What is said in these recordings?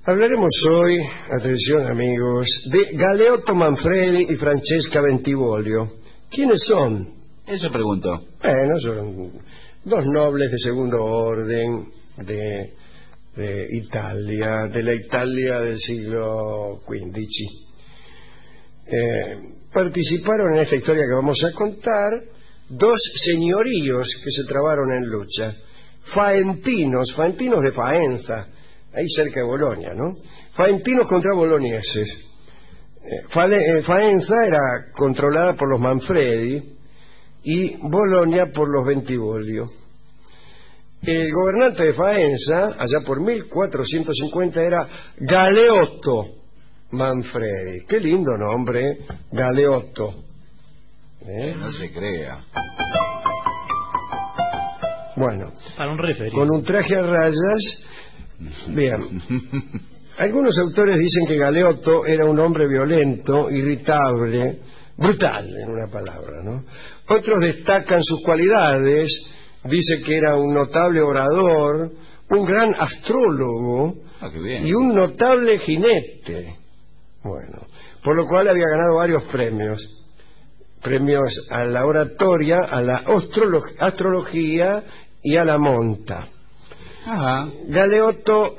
Hablaremos hoy, atención amigos, de Galeotto Manfredi y Francesca Bentivoglio. ¿Quiénes son? Eso pregunto. Son dos nobles de segundo orden de Italia, de la Italia del siglo XV. Participaron en esta historia que vamos a contar dos señoríos que se trabaron en lucha. Faentinos de Faenza, ahí cerca de Bolonia, ¿no? Faentinos contra bolonieses. Faenza era controlada por los Manfredi y Bolonia por los Bentivoglio. El gobernante de Faenza, allá por 1450, era Galeotto Manfredi. Qué lindo nombre, Galeotto. No se crea. Bueno, para un referido, con un traje a rayas. Bien. Algunos autores dicen que Galeotto era un hombre violento, irritable, brutal, en una palabra, ¿no? Otros destacan sus cualidades. Dice que era un notable orador, un gran astrólogo y un notable jinete. Bueno, por lo cual había ganado varios premios. Premios a la oratoria, a la astrología y a la monta. Ajá. Galeotto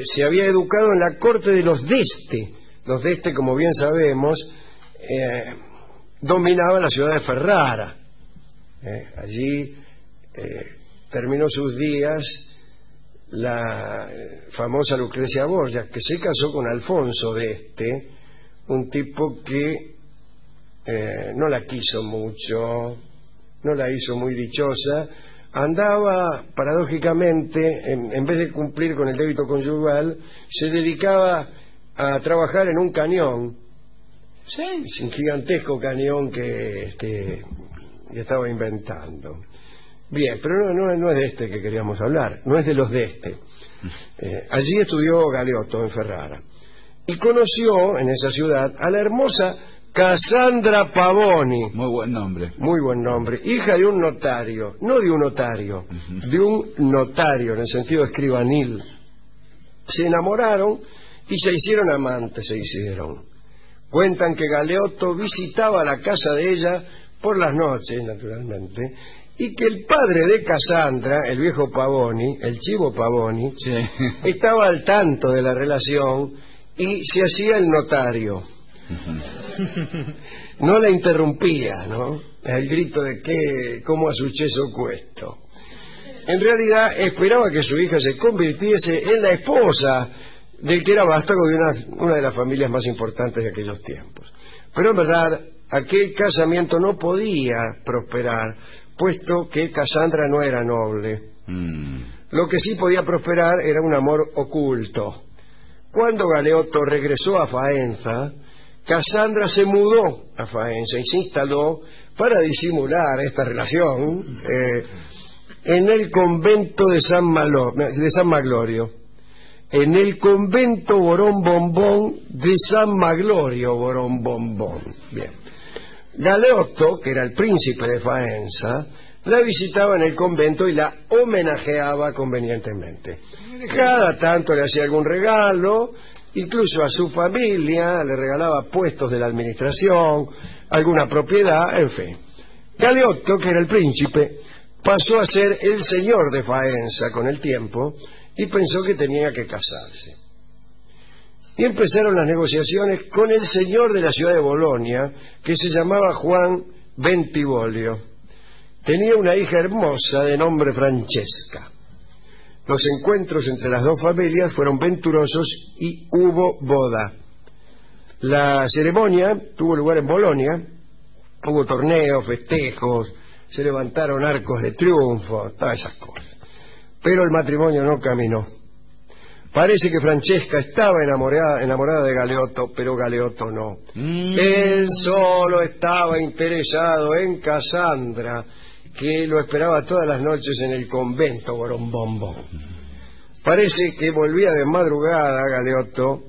se había educado en la corte de los d'Este. Los d'Este, como bien sabemos, dominaban la ciudad de Ferrara. Allí terminó sus días la famosa Lucrecia Borgia, que se casó con Alfonso d'Este, un tipo que no la quiso mucho, no la hizo muy dichosa. Andaba, paradójicamente, en vez de cumplir con el débito conyugal, se dedicaba a trabajar en un cañón. ¿Sí? Es un gigantesco cañón que estaba inventando. Bien, pero no es de este que queríamos hablar, no es de los de este. Allí estudió Galeotto en Ferrara y conoció en esa ciudad a la hermosa Cassandra Pavoni. Muy buen nombre. Muy buen nombre. Hija de un notario, no de un notario, de un notario en el sentido escribanil. Se enamoraron y se hicieron amantes, Cuentan que Galeotto visitaba la casa de ella por las noches, naturalmente, y que el padre de Cassandra, el viejo Pavoni, el chivo Pavoni, sí, estaba al tanto de la relación y se hacía el notario. No la interrumpía, ¿no? El grito de cómo a suceso questo. En realidad esperaba que su hija se convirtiese en la esposa del que era vástago de una de las familias más importantes de aquellos tiempos. Pero en verdad aquel casamiento no podía prosperar, puesto que Cassandra no era noble. Lo que sí podía prosperar era un amor oculto. Cuando Galeotto regresó a Faenza, Cassandra se mudó a Faenza y se instaló, para disimular esta relación, en el convento de San Maglorio. En el convento Borón Bombón de San Maglorio Borón Bombón. Bien. Galeotto, que era el príncipe de Faenza, la visitaba en el convento y la homenajeaba convenientemente. Cada tanto le hacía algún regalo, incluso a su familia le regalaba puestos de la administración, alguna propiedad, en fin. Galeotto, que era el príncipe, pasó a ser el señor de Faenza con el tiempo y pensó que tenía que casarse. Y empezaron las negociaciones con el señor de la ciudad de Bolonia, que se llamaba Juan Bentivoglio. Tenía una hija hermosa de nombre Francesca. Los encuentros entre las dos familias fueron venturosos y hubo boda. La ceremonia tuvo lugar en Bolonia, hubo torneos, festejos, se levantaron arcos de triunfo, todas esas cosas. Pero el matrimonio no caminó. Parece que Francesca estaba enamorada de Galeotto, pero Galeotto no. Él solo estaba interesado en Cassandra, que lo esperaba todas las noches en el convento Borombombón. Parece que volvía de madrugada Galeotto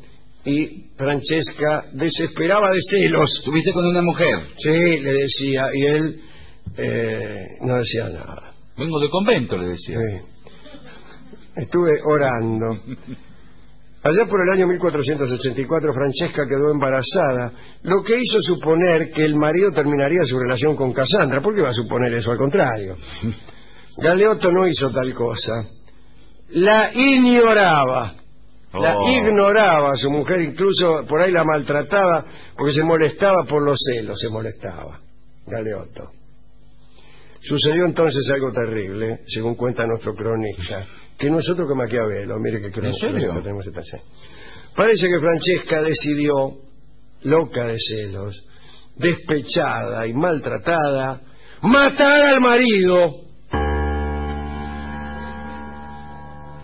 y Francesca desesperaba de celos. ¿Estuviste con una mujer? Sí, le decía, y él no decía nada. Vengo del convento, le decía. Sí. Estuve orando. Allá por el año 1484, Francesca quedó embarazada, lo que hizo suponer que el marido terminaría su relación con Cassandra. ¿Por qué va a suponer eso? Al contrario. Galeotto no hizo tal cosa. La ignoraba. La ignoraba a su mujer, incluso por ahí la maltrataba porque se molestaba por los celos, se molestaba. Galeotto. Sucedió entonces algo terrible, según cuenta nuestro cronista, que no es otro que Maquiavelo. Mire qué cronista tenemos esta escena. Parece que Francesca decidió, loca de celos, despechada y maltratada, matar al marido.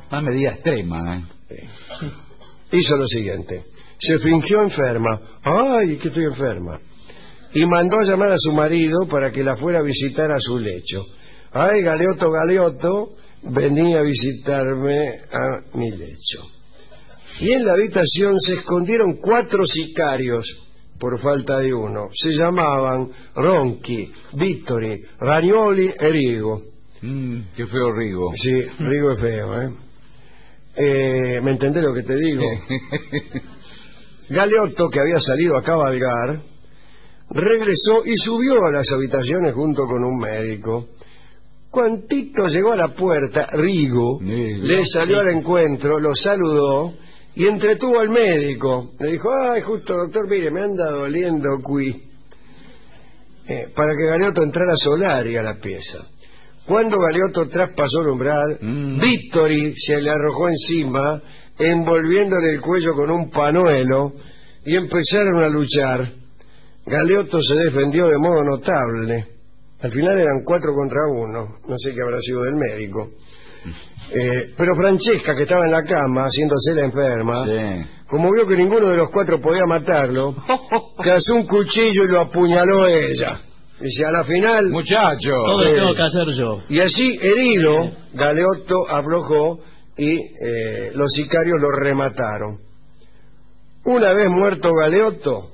Una medida extrema, Hizo lo siguiente: se fingió enferma. ¡Ay, que estoy enferma! Y mandó a llamar a su marido para que la fuera a visitar a su lecho. ¡Ay, Galeotto, Galeotto! Venía a visitarme a mi lecho. Y en la habitación se escondieron 4 sicarios por falta de uno. Se llamaban Ronchi, Vittori, Ragnoli e Rigo. Qué feo Rigo. Sí, Rigo es feo, ¿eh? ¿Me entendés lo que te digo? Galeotto, que había salido a cabalgar, regresó y subió a las habitaciones junto con un médico. Cuantito llegó a la puerta, Rigo le salió al encuentro, lo saludó y entretuvo al médico. Le dijo: ay, justo, doctor, mire, me anda doliendo qui. Para que Galeotto entrara Solari a la pieza. Cuando Galeotto traspasó el umbral, Vittori se le arrojó encima, envolviéndole el cuello con un panuelo, y empezaron a luchar. Galeotto se defendió de modo notable. Al final eran 4 contra 1, no sé qué habrá sido del médico. Pero Francesca, que estaba en la cama, haciéndose la enferma, como vio que ninguno de los 4 podía matarlo, cazó un cuchillo y lo apuñaló a ella. Dice, a la final... ¡Muchacho! Todo lo tengo que hacer yo. Y así, herido, Galeotto aflojó y los sicarios lo remataron. Una vez muerto Galeotto,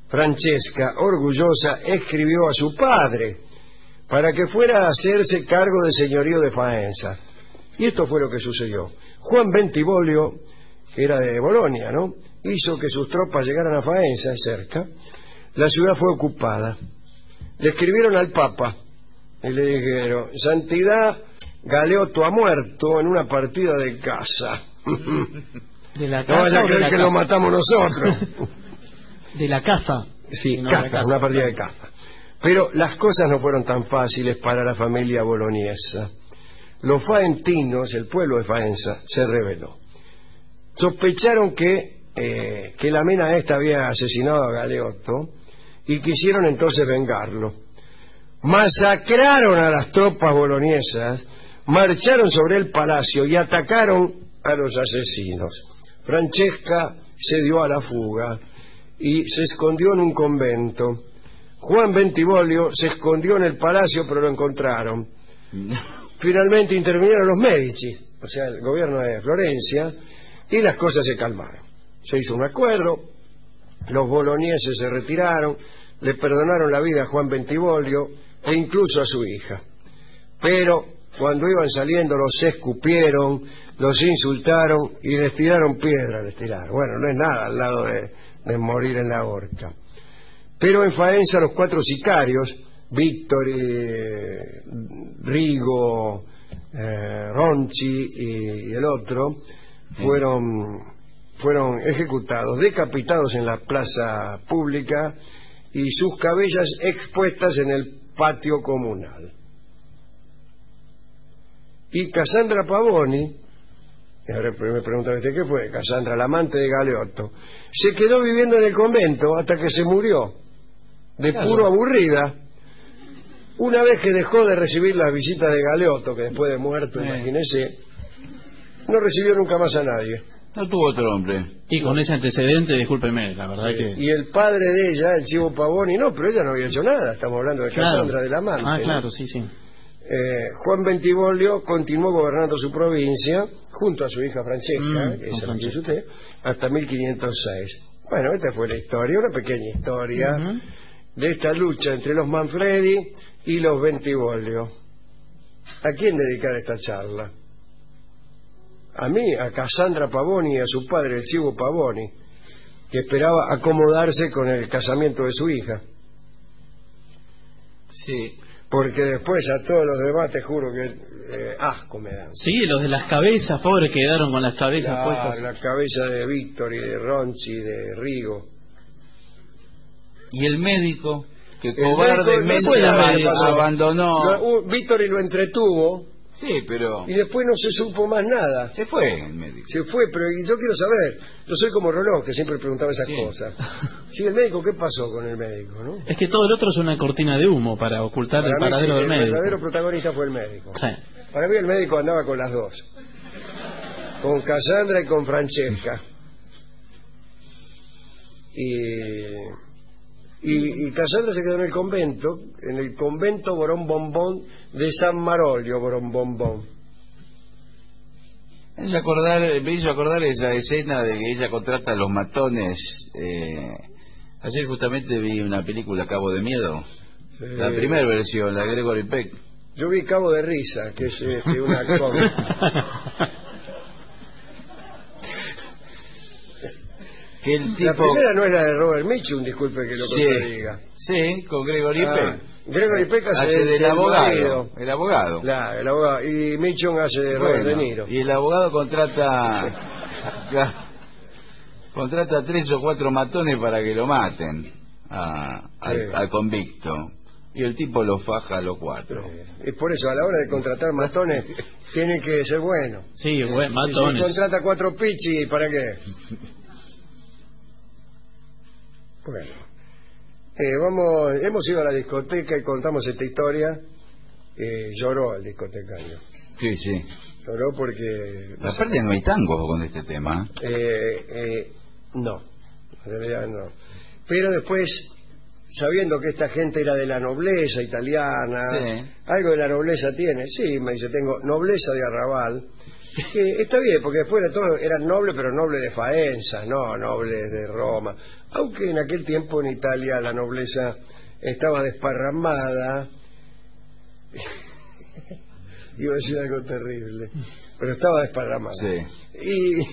Francesca, orgullosa, escribió a su padre para que fuera a hacerse cargo del señorío de Faenza. Y esto fue lo que sucedió. Juan Bentivoglio, que era de Bolonia, ¿no?, hizo que sus tropas llegaran a Faenza, cerca. La ciudad fue ocupada. Le escribieron al Papa y le dijeron: Santidad, Galeotto ha muerto en una partida de caza. ¿De la No caza vaya a o de creer la que caza? lo matamos nosotros. De la caza. Sí, No, caza, de la caza. una partida de caza. Pero las cosas no fueron tan fáciles para la familia boloniesa. Los faentinos, el pueblo de Faenza, se rebeló. Sospecharon que la mina esta había asesinado a Galeotto y quisieron entonces vengarlo. Masacraron a las tropas boloniesas, marcharon sobre el palacio y atacaron a los asesinos. Francesca se dio a la fuga y se escondió en un convento. Juan Bentivoglio se escondió en el palacio, pero lo encontraron. Finalmente intervinieron los Medici, o sea, el gobierno de Florencia, y las cosas se calmaron. Se hizo un acuerdo, los bolonieses se retiraron, le perdonaron la vida a Juan Bentivoglio e incluso a su hija. Pero cuando iban saliendo los escupieron, los insultaron y les tiraron piedra, Bueno, no es nada al lado de morir en la horca. Pero en Faenza los 4 sicarios, Vittori, Rigo, Ronchi y el otro, fueron ejecutados, decapitados en la plaza pública y sus cabezas expuestas en el patio comunal. Y Cassandra Pavoni, y ahora me preguntan usted qué fue, Cassandra, la amante de Galeotto, se quedó viviendo en el convento hasta que se murió, de puro aburrida. Una vez que dejó de recibir las visitas de Galeotto, que después de muerto, imagínese, no recibió nunca más a nadie. No tuvo otro hombre. Y con ese antecedente, discúlpeme, la verdad que... Y el padre de ella, el Chivo Pavoni, no, pero ella no había hecho nada, estamos hablando de Cassandra, de la amante. Ah, claro, sí, sí. Juan Bentivoglio continuó gobernando su provincia junto a su hija Francesca, que esa lo dice usted, hasta 1506. Bueno, esta fue la historia, una pequeña historia de esta lucha entre los Manfredi y los Bentivoglio. ¿A quién dedicar esta charla? a mí, a Cassandra Pavoni y a su padre, el Chivo Pavoni, que esperaba acomodarse con el casamiento de su hija. Sí. Porque después a todos los demás te juro que asco me dan. Sí, los de las cabezas, pobres, quedaron con las cabezas puestas. La cabeza de Víctor y de Ronchi y de Rigo. ¿Y el médico? Que El médico cobardemente no puede haber pasado. abandonó. Víctor y lo entretuvo Sí, pero y después no se supo más nada. se fue el médico. Se fue, pero y yo quiero saber. Yo soy como Rolón, que siempre preguntaba esas Sí. cosas. Sí, el médico, ¿qué pasó con el médico, no? Es que todo el otro es una cortina de humo para ocultar Para el mí, paradero sí, del el médico. verdadero protagonista fue el médico. Sí. Para mí el médico andaba con las dos. Con Cassandra y con Francesca. Y Cassandra se quedó en el convento Borón Bombón de San Marolio, Borón Bombón. Me hizo acordar esa escena de que ella contrata a los matones. Ayer justamente vi una película, Cabo de Miedo. Sí. La primera versión, la de Gregory Peck. Yo vi Cabo de Risa, que es una cómica. Que el tipo... La primera no es la de Robert Mitchum, disculpe que lo contradiga. Sí, con Gregory Peck. Gregory Peck hace del abogado. El abogado. Claro, el abogado. Y Mitchum hace de Robert De Niro. Y el abogado contrata 3 o 4 matones para que lo maten al convicto. Y el tipo lo faja a los 4. Y por eso, a la hora de contratar matones, tiene que ser bueno. Sí, bueno, Y si matones. contrata 4 pichis, ¿para qué? Bueno, hemos ido a la discoteca y contamos esta historia. Lloró el discotecario. Sí, sí. Lloró porque... Aparte no hay tangos con este tema. No, en realidad no. Pero después, sabiendo que esta gente era de la nobleza italiana, Sí. algo de la nobleza tiene. Sí, me dice, tengo nobleza de arrabal. Que está bien, porque después de todo eran nobles, pero nobles de Faenza, no nobles de Roma. Aunque en aquel tiempo en Italia la nobleza estaba desparramada. Iba a decir algo terrible, pero estaba desparramada. Sí. Y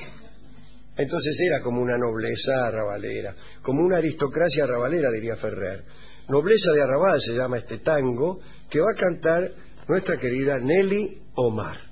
entonces era como una nobleza arrabalera, como una aristocracia arrabalera, diría Ferrer. Nobleza de Arrabal se llama este tango, que va a cantar nuestra querida Nelly Omar.